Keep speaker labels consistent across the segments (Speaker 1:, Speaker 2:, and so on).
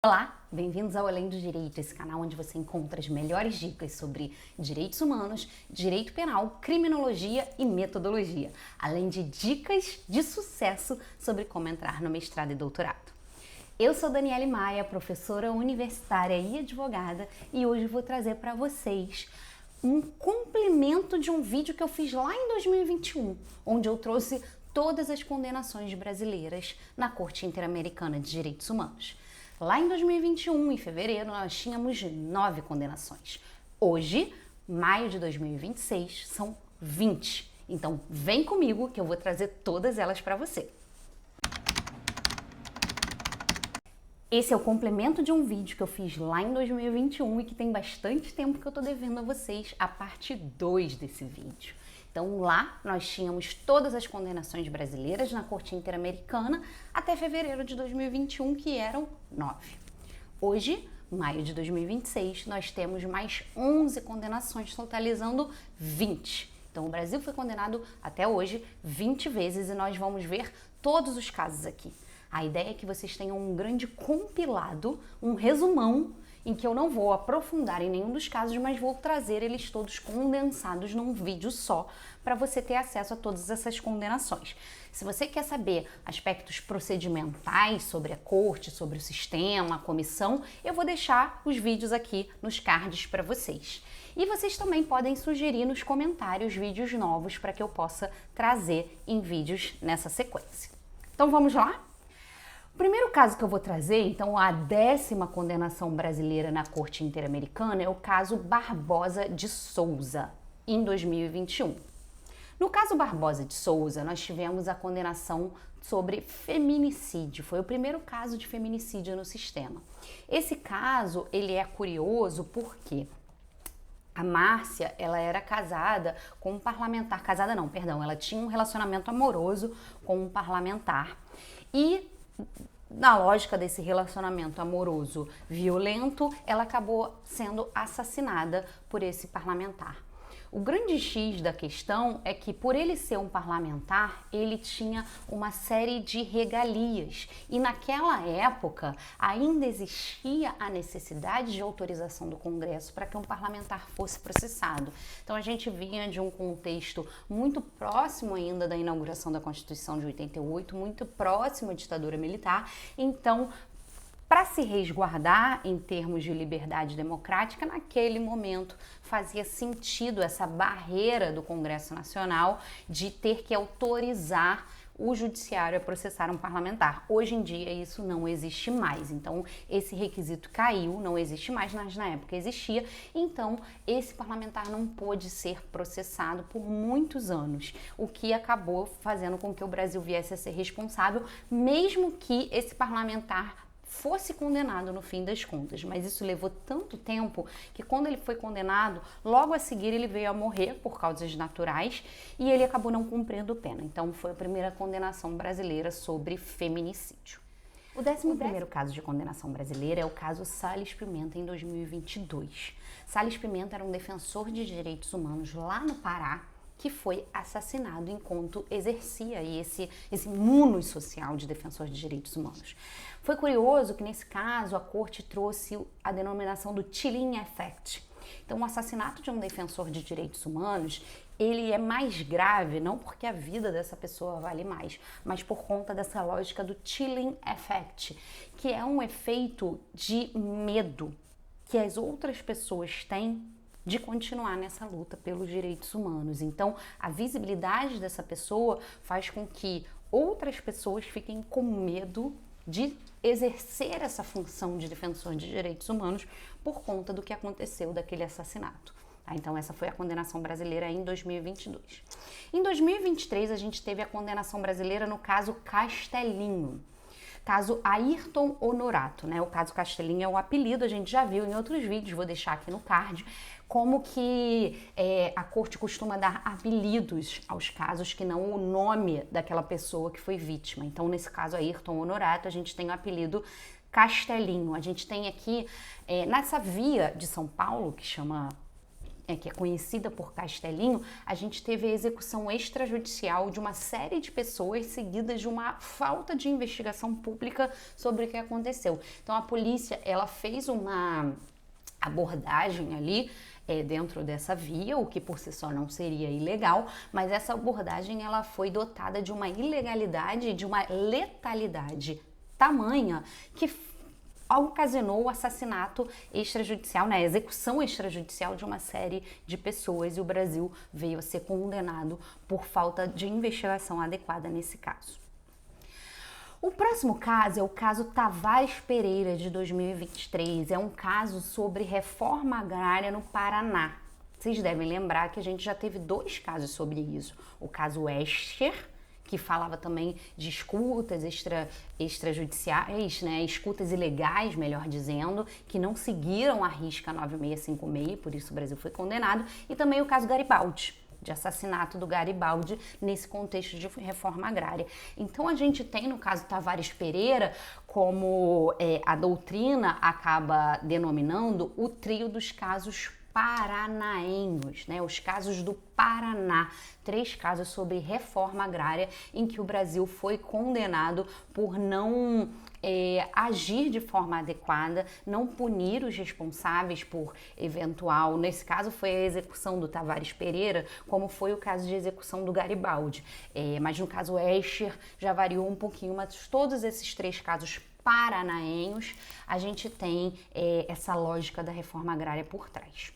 Speaker 1: Olá, bem-vindos ao Além do Direito, esse canal onde você encontra as melhores dicas sobre direitos humanos, direito penal, criminologia e metodologia, além de dicas de sucesso sobre como entrar no mestrado e doutorado. Eu sou Daniele Maia, professora universitária e advogada, e hoje vou trazer para vocês um complemento de um vídeo que eu fiz lá em 2021, onde eu trouxe todas as condenações brasileiras na Corte Interamericana de Direitos Humanos. Lá em 2021, em fevereiro, nós tínhamos 9 condenações. Hoje, maio de 2026, são 20. Então, vem comigo que eu vou trazer todas elas para você. Esse é o complemento de um vídeo que eu fiz lá em 2021 e que tem bastante tempo que eu tô devendo a vocês a parte 2 desse vídeo. Então lá nós tínhamos todas as condenações brasileiras na Corte Interamericana até fevereiro de 2021, que eram 9. Hoje, maio de 2026, nós temos mais 11 condenações, totalizando 20. Então o Brasil foi condenado até hoje 20 vezes e nós vamos ver todos os casos aqui. A ideia é que vocês tenham um grande compilado, um resumão, em que eu não vou aprofundar em nenhum dos casos, mas vou trazer eles todos condensados num vídeo só, para você ter acesso a todas essas condenações. Se você quer saber aspectos procedimentais sobre a corte, sobre o sistema, a comissão, eu vou deixar os vídeos aqui nos cards para vocês. E vocês também podem sugerir nos comentários vídeos novos para que eu possa trazer em vídeos nessa sequência. Então vamos lá? O primeiro caso que eu vou trazer, então a 10ª condenação brasileira na Corte Interamericana, é o caso Barbosa de Souza, em 2021. No caso Barbosa de Souza, nós tivemos a condenação sobre feminicídio. Foi o primeiro caso de feminicídio no sistema. Esse caso, ele é curioso porque a Márcia, ela era casada com um parlamentar, casada não, perdão, ela tinha um relacionamento amoroso com um parlamentar e na lógica desse relacionamento amoroso violento, ela acabou sendo assassinada por esse parlamentar. O grande X da questão é que, por ele ser um parlamentar, ele tinha uma série de regalias. E naquela época, ainda existia a necessidade de autorização do Congresso para que um parlamentar fosse processado. Então, a gente vinha de um contexto muito próximo ainda da inauguração da Constituição de 88, muito próximo à ditadura militar. Então, para se resguardar em termos de liberdade democrática, naquele momento fazia sentido essa barreira do Congresso Nacional de ter que autorizar o judiciário a processar um parlamentar. Hoje em dia isso não existe mais, então esse requisito caiu, não existe mais, mas na época existia, então esse parlamentar não pôde ser processado por muitos anos, o que acabou fazendo com que o Brasil viesse a ser responsável, mesmo que esse parlamentar fosse condenado no fim das contas, mas isso levou tanto tempo que quando ele foi condenado, logo a seguir ele veio a morrer por causas naturais e ele acabou não cumprindo pena. Então foi a primeira condenação brasileira sobre feminicídio. O 11º caso de condenação brasileira é o caso Salles Pimenta em 2022. Salles Pimenta era um defensor de direitos humanos lá no Pará, que foi assassinado enquanto exercia esse munus social de defensor de direitos humanos. Foi curioso que nesse caso a corte trouxe a denominação do chilling effect. Então o assassinato de um defensor de direitos humanos, ele é mais grave, não porque a vida dessa pessoa vale mais, mas por conta dessa lógica do chilling effect, que é um efeito de medo que as outras pessoas têm de continuar nessa luta pelos direitos humanos. Então, a visibilidade dessa pessoa faz com que outras pessoas fiquem com medo de exercer essa função de defensor de direitos humanos por conta do que aconteceu daquele assassinato. Então, essa foi a condenação brasileira em 2022. Em 2023, a gente teve a condenação brasileira no caso Castelinho. Caso Ayrton Honorato, né? O caso Castelinho é o apelido, a gente já viu em outros vídeos, vou deixar aqui no card, como que a corte costuma dar apelidos aos casos que não o nome daquela pessoa que foi vítima. Então, nesse caso Ayrton Honorato, a gente tem o apelido Castelinho. A gente tem aqui, nessa via de São Paulo, que chama que é conhecida por Castelinho, a gente teve a execução extrajudicial de uma série de pessoas seguidas de uma falta de investigação pública sobre o que aconteceu. Então a polícia, ela fez uma abordagem ali dentro dessa via, o que por si só não seria ilegal, mas essa abordagem ela foi dotada de uma ilegalidade, de uma letalidade tamanha que ocasionou o assassinato extrajudicial, né, a execução extrajudicial de uma série de pessoas, e o Brasil veio a ser condenado por falta de investigação adequada nesse caso. O próximo caso é o caso Tavares Pereira, de 2023. É um caso sobre reforma agrária no Paraná. Vocês devem lembrar que a gente já teve 2 casos sobre isso. O caso Escher, que falava também de escutas extrajudiciais, né, escutas ilegais, melhor dizendo, que não seguiram a risca 9656, por isso o Brasil foi condenado, e também o caso Garibaldi, de assassinato do Garibaldi nesse contexto de reforma agrária. Então a gente tem no caso Tavares Pereira, como a doutrina acaba denominando, o trio dos casos paranaenhos, né? Os casos do Paraná, 3 casos sobre reforma agrária em que o Brasil foi condenado por não agir de forma adequada, não punir os responsáveis por eventual, nesse caso foi a execução do Tavares Pereira, como foi o caso de execução do Garibaldi, mas no caso Escher já variou um pouquinho, mas todos esses 3 casos paranaenhos, a gente tem essa lógica da reforma agrária por trás.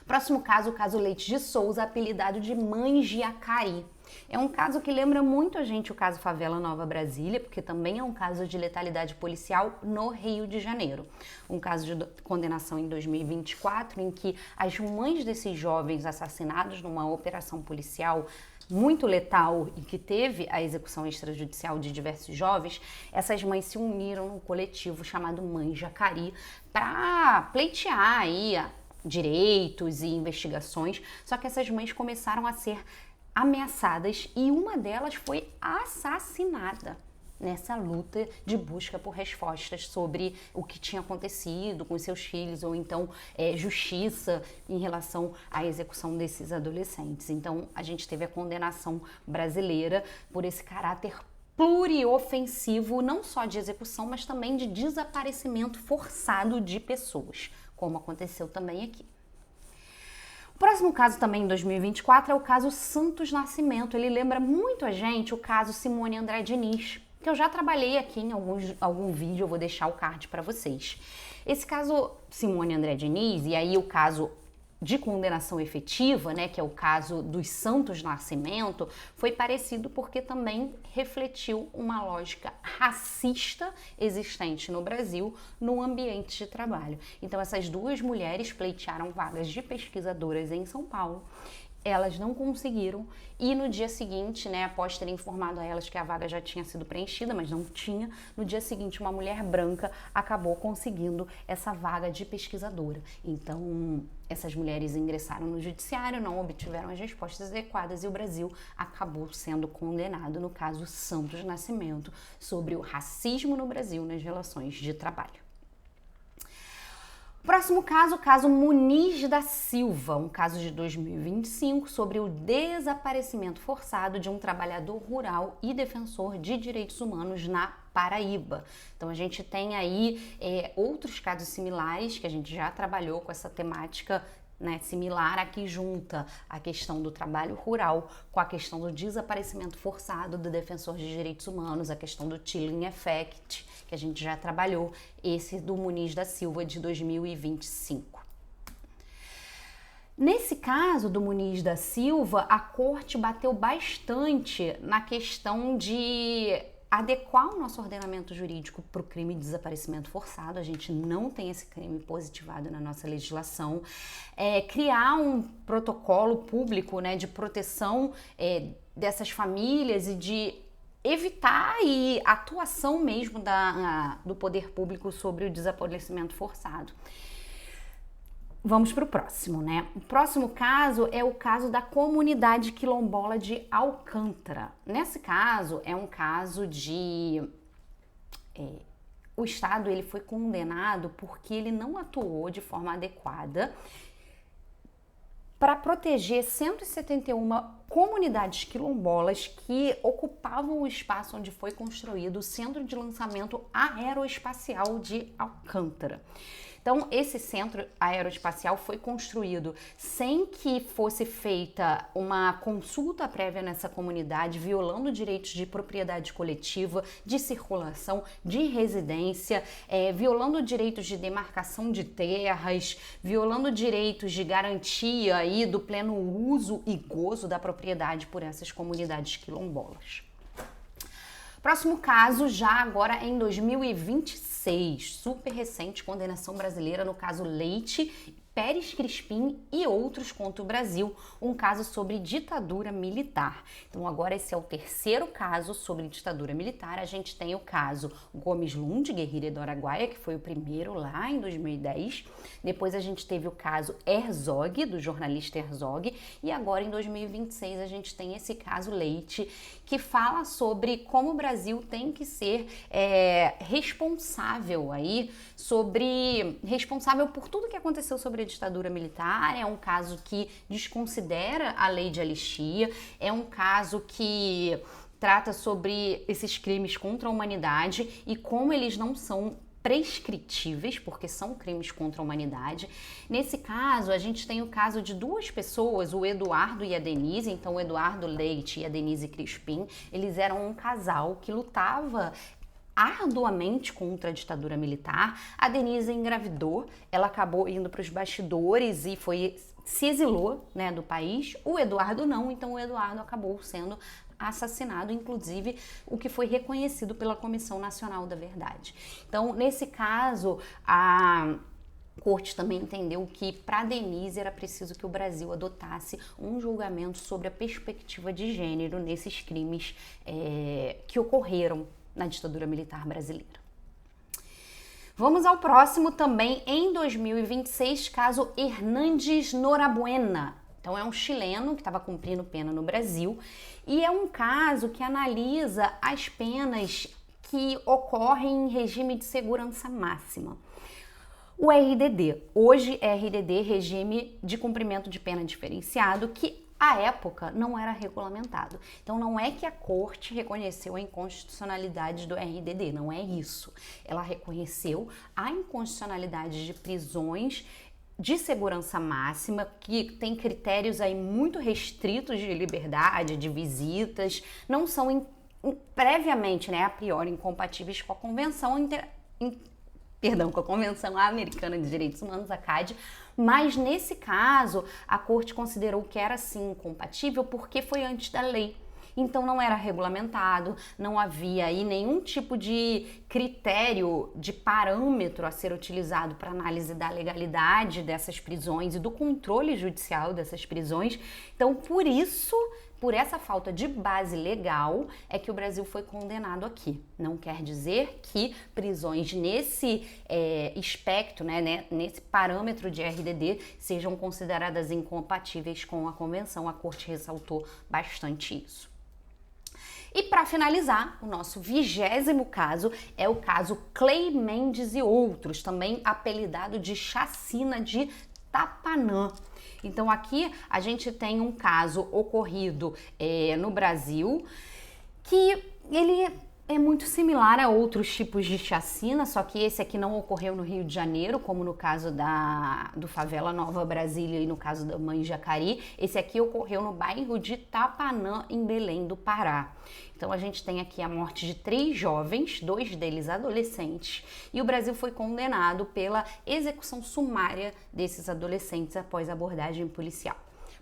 Speaker 1: Próximo caso, o caso Leite de Souza, apelidado de Mangiacari. É um caso que lembra muito a gente o caso Favela Nova Brasília, porque também é um caso de letalidade policial no Rio de Janeiro. Um caso de condenação em 2024, em que as mães desses jovens assassinados numa operação policial muito letal e que teve a execução extrajudicial de diversos jovens, essas mães se uniram num coletivo chamado Mangiacari para pleitear aí direitos e investigações, só que essas mães começaram a ser ameaçadas e uma delas foi assassinada nessa luta de busca por respostas sobre o que tinha acontecido com seus filhos, ou então justiça em relação à execução desses adolescentes. Então a gente teve a condenação brasileira por esse caráter pluriofensivo, não só de execução, mas também de desaparecimento forçado de pessoas, como aconteceu também aqui. O próximo caso também em 2024 é o caso Santos Nascimento. Ele lembra muito a gente o caso Simone André Diniz, que eu já trabalhei aqui em algum vídeo, eu vou deixar o card para vocês. Esse caso Simone André Diniz, e aí o caso de condenação efetiva, né, que é o caso dos Santos Nascimento, foi parecido porque também refletiu uma lógica racista existente no Brasil no ambiente de trabalho. Então essas 2 mulheres pleitearam vagas de pesquisadoras em São Paulo. Elas não conseguiram e no dia seguinte, né, após terem informado a elas que a vaga já tinha sido preenchida, mas não tinha, no dia seguinte uma mulher branca acabou conseguindo essa vaga de pesquisadora. Então, essas mulheres ingressaram no judiciário, não obtiveram as respostas adequadas e o Brasil acabou sendo condenado no caso Santos Nascimento sobre o racismo no Brasil nas relações de trabalho. Próximo caso, o caso Muniz da Silva, um caso de 2025 sobre o desaparecimento forçado de um trabalhador rural e defensor de direitos humanos na Paraíba. Então a gente tem aí outros casos similares que a gente já trabalhou com essa temática, né, similar, aqui junta a questão do trabalho rural com a questão do desaparecimento forçado do defensor de direitos humanos, a questão do chilling effect, que a gente já trabalhou, esse do Muniz da Silva de 2025. Nesse caso do Muniz da Silva, a corte bateu bastante na questão de adequar o nosso ordenamento jurídico para o crime de desaparecimento forçado. A gente não tem esse crime positivado na nossa legislação. Criar um protocolo público, né, de proteção dessas famílias e de evitar aí a atuação mesmo do poder público sobre o desaparecimento forçado. Vamos para o próximo, né? O próximo caso é o caso da comunidade quilombola de Alcântara. Nesse caso, é um caso de... o Estado ele foi condenado porque ele não atuou de forma adequada para proteger 171 comunidades quilombolas que ocupavam o espaço onde foi construído o Centro de Lançamento Aeroespacial de Alcântara. Então, esse centro aeroespacial foi construído sem que fosse feita uma consulta prévia nessa comunidade, violando direitos de propriedade coletiva, de circulação, de residência, violando direitos de demarcação de terras, violando direitos de garantia aí do pleno uso e gozo da propriedade por essas comunidades quilombolas. Próximo caso, já agora em 2026, super recente, condenação brasileira no caso Leite, Pérez Crispim e outros contra o Brasil, um caso sobre ditadura militar. Então agora esse é o terceiro caso sobre ditadura militar. A gente tem o caso Gomes Lund, guerrilha do Araguaia, que foi o primeiro lá em 2010. Depois a gente teve o caso Herzog, do jornalista Herzog. E agora em 2026 a gente tem esse caso Leite, que fala sobre como o Brasil tem que ser responsável por tudo que aconteceu sobre a ditadura militar. É um caso que desconsidera a lei de anistia, é um caso que trata sobre esses crimes contra a humanidade e como eles não são prescritíveis, porque são crimes contra a humanidade. Nesse caso, a gente tem o caso de duas pessoas, o Eduardo e a Denise. Então, o Eduardo Leite e a Denise Crispim, eles eram um casal que lutava arduamente contra a ditadura militar. A Denise engravidou, ela acabou indo para os bastidores e se exilou, né, do país. O Eduardo não, então o Eduardo acabou sendo assassinado, inclusive o que foi reconhecido pela Comissão Nacional da Verdade. Então, nesse caso, a Corte também entendeu que para Denise era preciso que o Brasil adotasse um julgamento sobre a perspectiva de gênero nesses crimes que ocorreram na ditadura militar brasileira. Vamos ao próximo também em 2026, caso Hernández Norabuena. Então é um chileno que estava cumprindo pena no Brasil e é um caso que analisa as penas que ocorrem em regime de segurança máxima. O RDD, hoje é RDD, Regime de Cumprimento de Pena Diferenciado, que à época não era regulamentado. Então não é que a corte reconheceu a inconstitucionalidade do RDD, não é isso. Ela reconheceu a inconstitucionalidade de prisões de segurança máxima, que tem critérios aí muito restritos de liberdade, de visitas, não são previamente, né, a priori incompatíveis com a Convenção com a Convenção Americana de Direitos Humanos, a CAD, mas nesse caso a Corte considerou que era sim incompatível porque foi antes da lei. Então não era regulamentado, não havia aí nenhum tipo de critério, de parâmetro a ser utilizado para análise da legalidade dessas prisões e do controle judicial dessas prisões. Então, por essa falta de base legal, é que o Brasil foi condenado aqui. Não quer dizer que prisões nesse espectro, né, nesse parâmetro de RDD, sejam consideradas incompatíveis com a Convenção. A Corte ressaltou bastante isso. E para finalizar, o nosso 20º caso é o caso Clay Mendes e outros, também apelidado de Chacina de Tapanã. Então aqui a gente tem um caso ocorrido no Brasil que ele é muito similar a outros tipos de chacina, só que esse aqui não ocorreu no Rio de Janeiro, como no caso do Favela Nova Brasília e no caso da Mãe Jacari. Esse aqui ocorreu no bairro de Tapanã, em Belém do Pará. Então a gente tem aqui a morte de 3 jovens, 2 deles adolescentes, e o Brasil foi condenado pela execução sumária desses adolescentes após abordagem policial.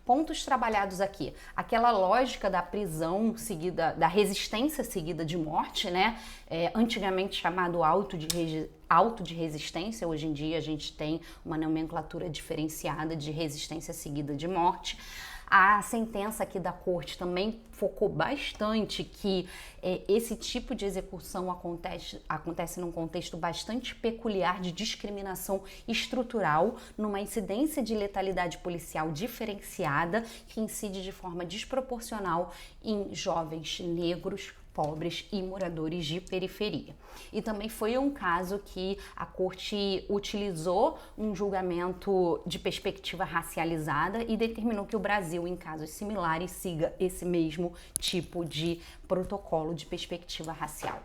Speaker 1: Pontos trabalhados aqui, aquela lógica da prisão seguida, da resistência seguida de morte, né? Antigamente chamado auto de resistência, hoje em dia a gente tem uma nomenclatura diferenciada de resistência seguida de morte. A sentença aqui da Corte também focou bastante que esse tipo de execução acontece num contexto bastante peculiar de discriminação estrutural, numa incidência de letalidade policial diferenciada que incide de forma desproporcional em jovens negros, pobres e moradores de periferia. E também foi um caso que a corte utilizou um julgamento de perspectiva racializada e determinou que o Brasil, em casos similares, siga esse mesmo tipo de protocolo de perspectiva racial.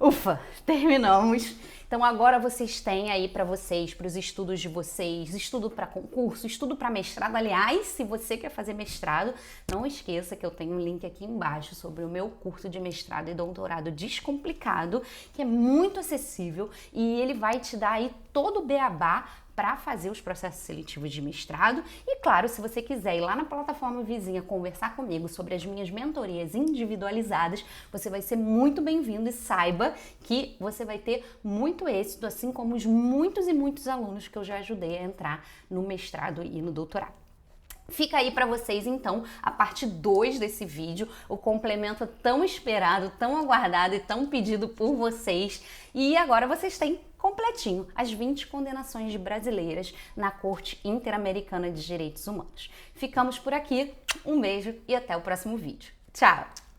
Speaker 1: Ufa, terminamos. Então agora vocês têm aí para vocês, para os estudos de vocês, estudo para concurso, estudo para mestrado. Aliás, se você quer fazer mestrado, não esqueça que eu tenho um link aqui embaixo sobre o meu curso de mestrado e doutorado descomplicado, que é muito acessível e ele vai te dar aí todo o beabá para fazer os processos seletivos de mestrado. E claro, se você quiser ir lá na plataforma vizinha conversar comigo sobre as minhas mentorias individualizadas, você vai ser muito bem-vindo e saiba que você vai ter muito êxito, assim como os muitos e muitos alunos que eu já ajudei a entrar no mestrado e no doutorado. Fica aí para vocês, então, a parte 2 desse vídeo, o complemento tão esperado, tão aguardado e tão pedido por vocês. E agora vocês têm completinho as 20 condenações de brasileiras na Corte Interamericana de Direitos Humanos. Ficamos por aqui, um beijo e até o próximo vídeo. Tchau!